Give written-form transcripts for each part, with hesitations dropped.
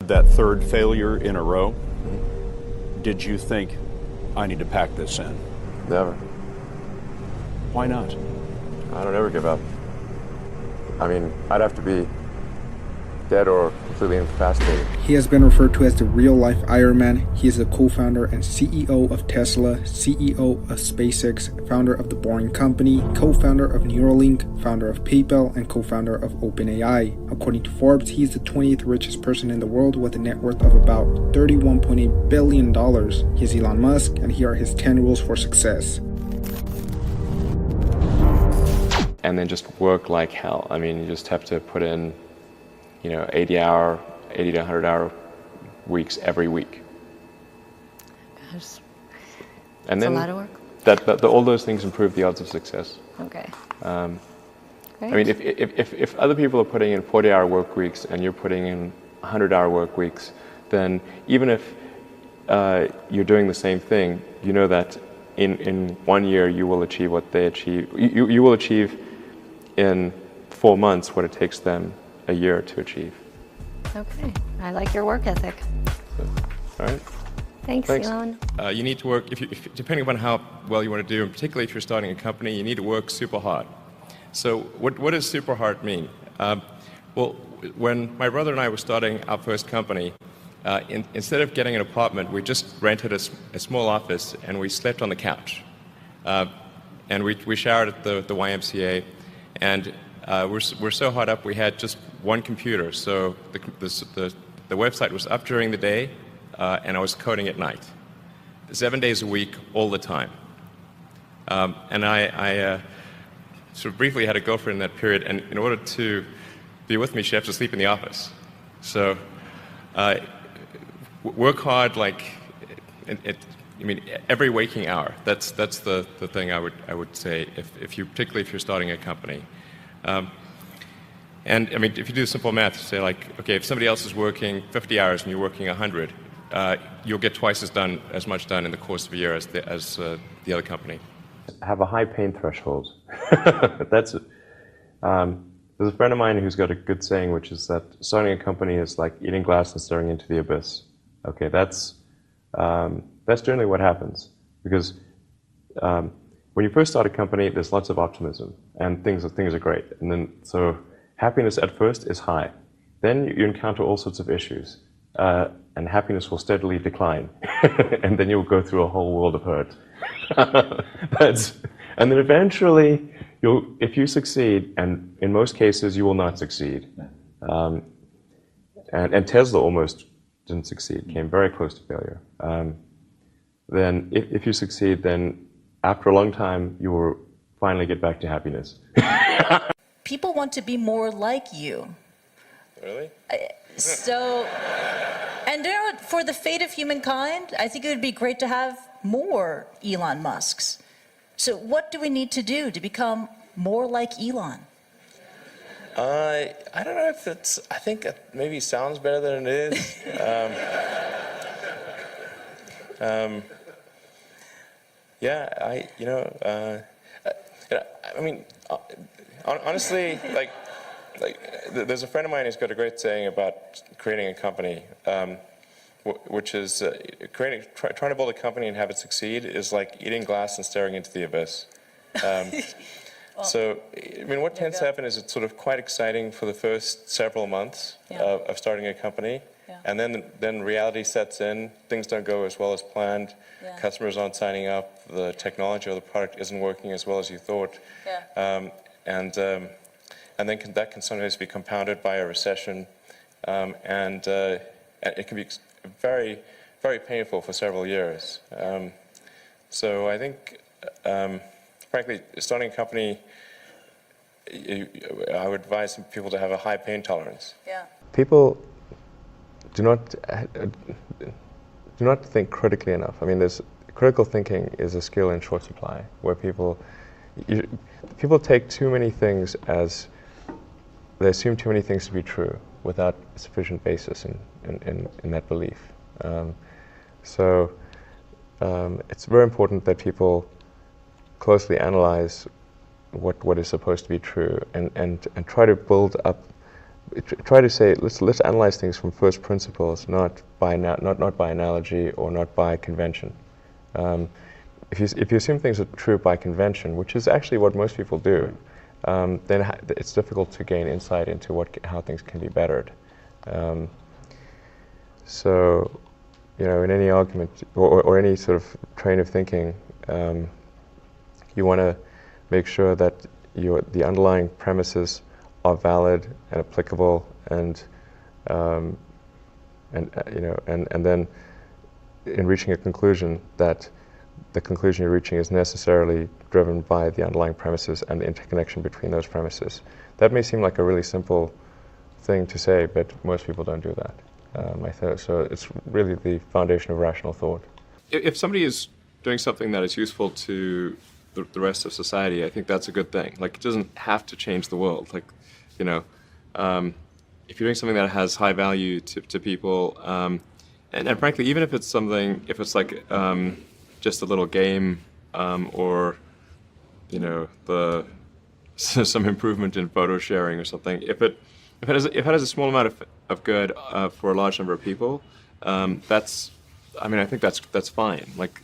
That third failure in a row, did you think, I need to pack this in? Never. Why not? I don't ever give up. I mean, I'd have to be dead or completely incapacitated. He has been referred to as the real-life Iron Man. He is the co-founder and CEO of Tesla, CEO of SpaceX, founder of The Boring Company, co-founder of Neuralink, founder of PayPal, and co-founder of OpenAI. According to Forbes, he is the 20th richest person in the world with a net worth of about $31.8 billion. He is Elon Musk, and here are his 10 rules for success. And then just work like hell. I mean, you just have to put in 80 to 100 hour weeks every week. Gosh, and that's then a lot of work. All those things improve the odds of success. Okay. I mean, if other people are putting in 40-hour work weeks and you're putting in 100-hour work weeks, then even if you're doing the same thing, you know that in 1 year you will achieve what they achieve. You will achieve in 4 months what it takes them a year to achieve. Okay, I like your work ethic. All right. Thanks. Elon. You need to work, depending upon how well you want to do, and particularly if you're starting a company, you need to work super hard. So what does super hard mean? Well, when my brother and I were starting our first company, instead of getting an apartment, we just rented a small office and we slept on the couch. And we showered at the YMCA, and we're so hot up we had just one computer. So the website was up during the day, and I was coding at night, 7 days a week, all the time. And I sort of briefly had a girlfriend in that period, and in order to be with me, she had to sleep in the office. So work hard, like every waking hour. That's the thing I would say, particularly if you're starting a company. And I mean, if you do simple math, say like, okay, if somebody else is working 50 hours and you're working 100, you'll get twice as much done in the course of a year as the other company. Have a high pain threshold. There's a friend of mine who's got a good saying, which is that starting a company is like eating glass and staring into the abyss. Okay, that's generally what happens, because when you first start a company, there's lots of optimism and things are great, and then so happiness at first is high. Then you encounter all sorts of issues, and happiness will steadily decline, and then you'll go through a whole world of hurt. And then eventually, if you succeed, and in most cases you will not succeed, and Tesla almost didn't succeed, came very close to failure. Then if you succeed, then after a long time, you will finally get back to happiness. People want to be more like you. Really? And for the fate of humankind, I think it would be great to have more Elon Musks. So what do we need to do to become more like Elon? I don't know if I think it maybe sounds better than it is. Honestly, like there's a friend of mine who's got a great saying about creating a company, which is trying to build a company and have it succeed is like eating glass and staring into the abyss. So, I mean, what tends to happen is it's sort of quite exciting for the first several months of starting a company, and then reality sets in. Things don't go as well as planned. Customers aren't signing up. The technology or the product isn't working as well as you thought. And then that can sometimes be compounded by a recession, and it can be very, very painful for several years. So I think, frankly, starting a company, I would advise people to have a high pain tolerance. People do not think critically enough. I mean, critical thinking is a skill in short supply, where people take too many things they assume too many things to be true without sufficient basis in that belief. So it's very important that people closely analyze what is supposed to be true and try to build up try to say, let's analyze things from first principles, not by analogy or not by convention. If you assume things are true by convention, which is actually what most people do, then it's difficult to gain insight into how things can be bettered. So, in any argument or any sort of train of thinking, you want to make sure that the underlying premises are valid and applicable, and then in reaching a conclusion, that the conclusion you're reaching is necessarily driven by the underlying premises and the interconnection between those premises. That may seem like a really simple thing to say, but most people don't do that. So it's really the foundation of rational thought. If somebody is doing something that is useful to the rest of society, I think that's a good thing. Like, it doesn't have to change the world. Like, if you're doing something that has high value to people, and frankly, even if it's like just a little game, or some improvement in photo sharing or something, if it has a small amount of good for a large number of people, I think that's fine. Like,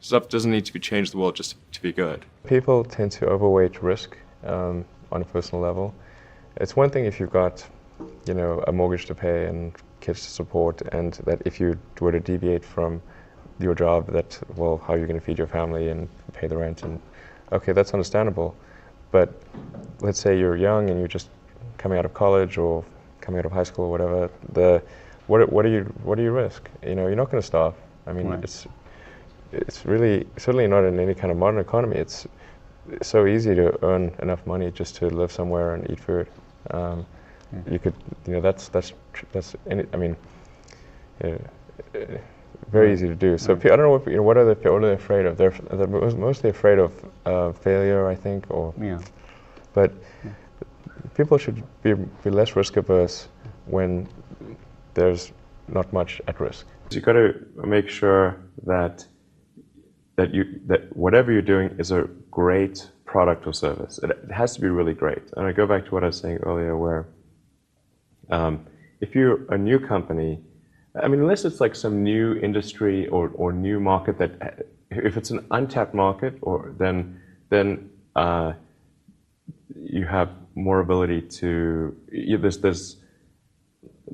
stuff doesn't need to change the world just to be good. People tend to overweight risk on a personal level. It's one thing if you've got, a mortgage to pay and kids to support, and that if you were to deviate from your job, how are you going to feed your family and pay the rent? And okay, that's understandable. But let's say you're young and you're just coming out of college or coming out of high school or whatever. What do you risk? You're not going to starve. I mean, right. It's really certainly not in any kind of modern economy. It's so easy to earn enough money just to live somewhere and eat food. You could, very easy to do. So I don't know what are they afraid of? They're mostly afraid of failure, I think, but people should be less risk averse when there's not much at risk. You've got to make sure that whatever you're doing is a great product or service. It has to be really great. And I go back to what I was saying earlier, where if you're a new company, unless it's like some new industry or new market if it's an untapped market, then you have more ability to.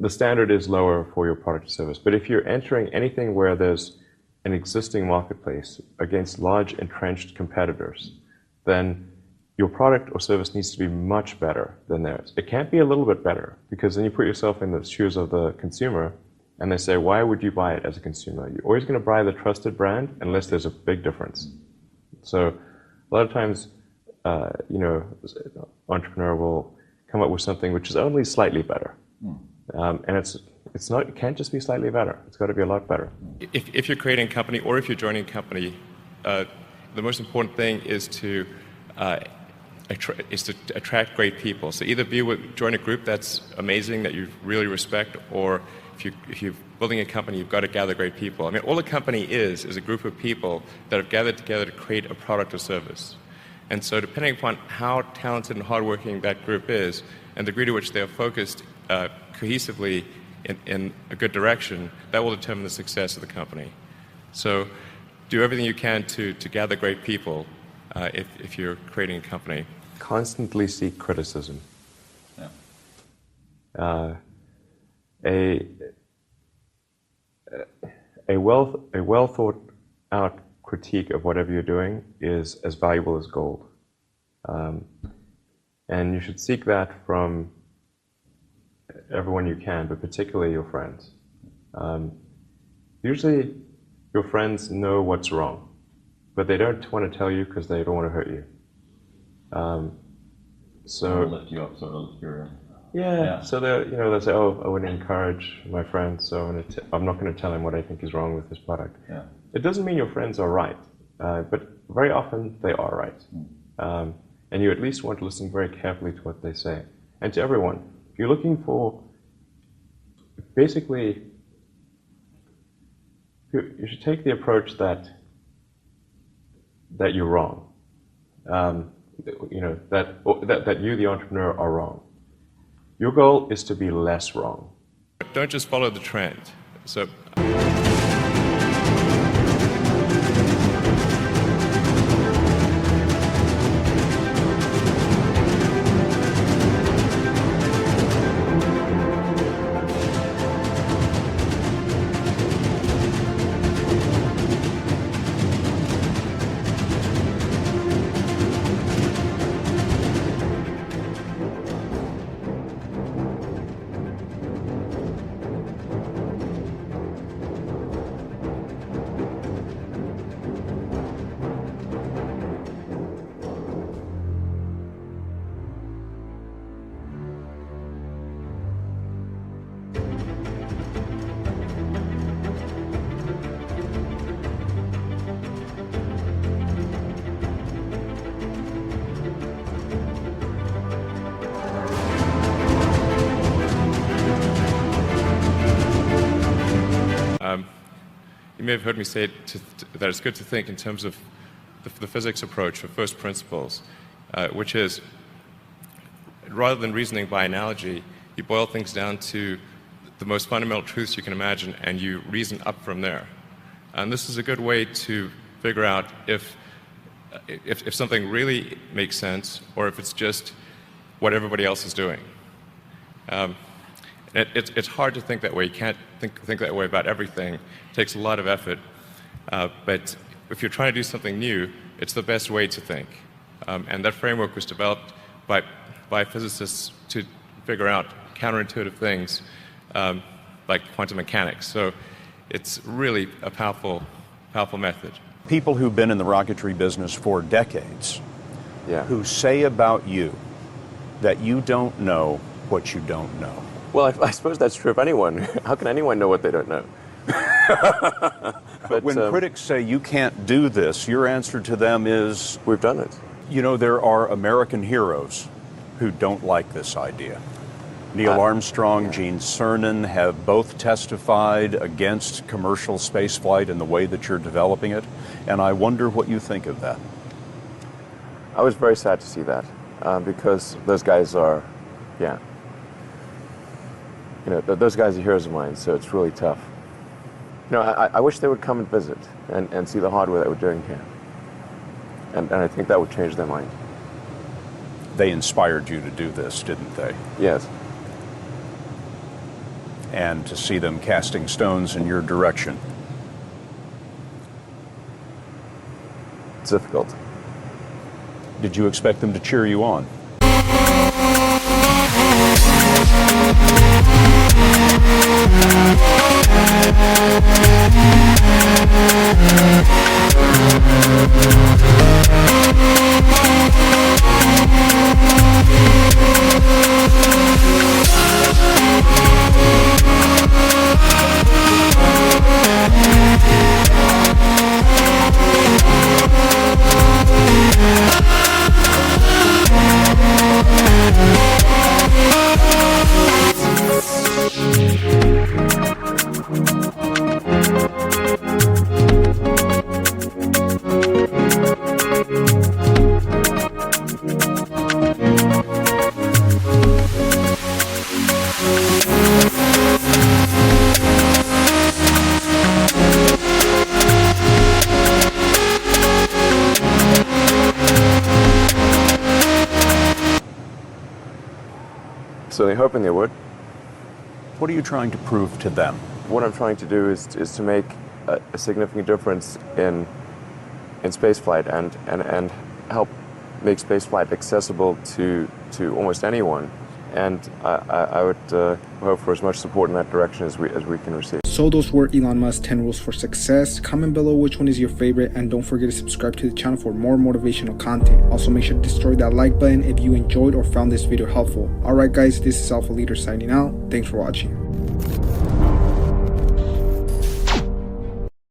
The standard is lower for your product or service. But if you're entering anything where there's an existing marketplace against large entrenched competitors, then your product or service needs to be much better than theirs. It can't be a little bit better, because then you put yourself in the shoes of the consumer, and they say, why would you buy it as a consumer? You're always going to buy the trusted brand unless there's a big difference. So a lot of times, entrepreneur will come up with something which is only slightly better. And it can't just be slightly better. It's got to be a lot better. If you're creating a company or if you're joining a company, the most important thing is to attract great people. So either join a group that's amazing, that you really respect, or if you're building a company, you've got to gather great people. All a company is a group of people that have gathered together to create a product or service. And so depending upon how talented and hardworking that group is, and the degree to which they are focused cohesively in a good direction, that will determine the success of the company. So do everything you can to gather great people if you're creating a company. Constantly seek criticism. Yeah. A well thought out critique of whatever you're doing is as valuable as gold. And you should seek that from everyone you can, but particularly your friends. Usually your friends know what's wrong, but they don't want to tell you because they don't want to hurt you. So lift you up, sort of your. Yeah. So they'll say, "Oh, I wouldn't encourage my friend, so I'm not going to tell him what I think is wrong with his product." Yeah. It doesn't mean your friends are right, but very often they are right, and you at least want to listen very carefully to what they say, and to everyone. If you're looking for, basically, you should take the approach that you're wrong. That you, the entrepreneur, are wrong. Your goal is to be less wrong. Don't just follow the trend. So. You may have heard me say that it's good to think in terms of the physics approach of first principles, which is, rather than reasoning by analogy, you boil things down to the most fundamental truths you can imagine, and you reason up from there. And this is a good way to figure out if something really makes sense, or if it's just what everybody else is doing. It's hard to think that way. You can't think that way about everything. It takes a lot of effort. But if you're trying to do something new, it's the best way to think. And that framework was developed by physicists to figure out counterintuitive things like quantum mechanics. So it's really a powerful method. People who've been in the rocketry business for decades, who say about you that you don't know what you don't know. Well, I suppose that's true of anyone. How can anyone know what they don't know? But when critics say you can't do this, your answer to them is... We've done it. You know, there are American heroes who don't like this idea. Neil Armstrong, Gene Cernan have both testified against commercial spaceflight in the way that you're developing it, and I wonder what you think of that. I was very sad to see that, because those guys are, those guys are heroes of mine, so it's really tough. I wish they would come and visit and see the hardware that we're doing here. And I think that would change their mind. They inspired you to do this, didn't they? Yes. And to see them casting stones in your direction. It's difficult. Did you expect them to cheer you on? So they're hoping they would. What are you trying to prove to them? What I'm trying to do is to make a significant difference in spaceflight and help make spaceflight accessible to almost anyone. And I would hope for as much support in that direction as we can receive. So those were Elon Musk's 10 rules for success. Comment below which one is your favorite, and don't forget to subscribe to the channel for more motivational content. Also make sure to destroy that like button if you enjoyed or found this video helpful. Alright guys, this is Alpha Leader signing out. Thanks for watching.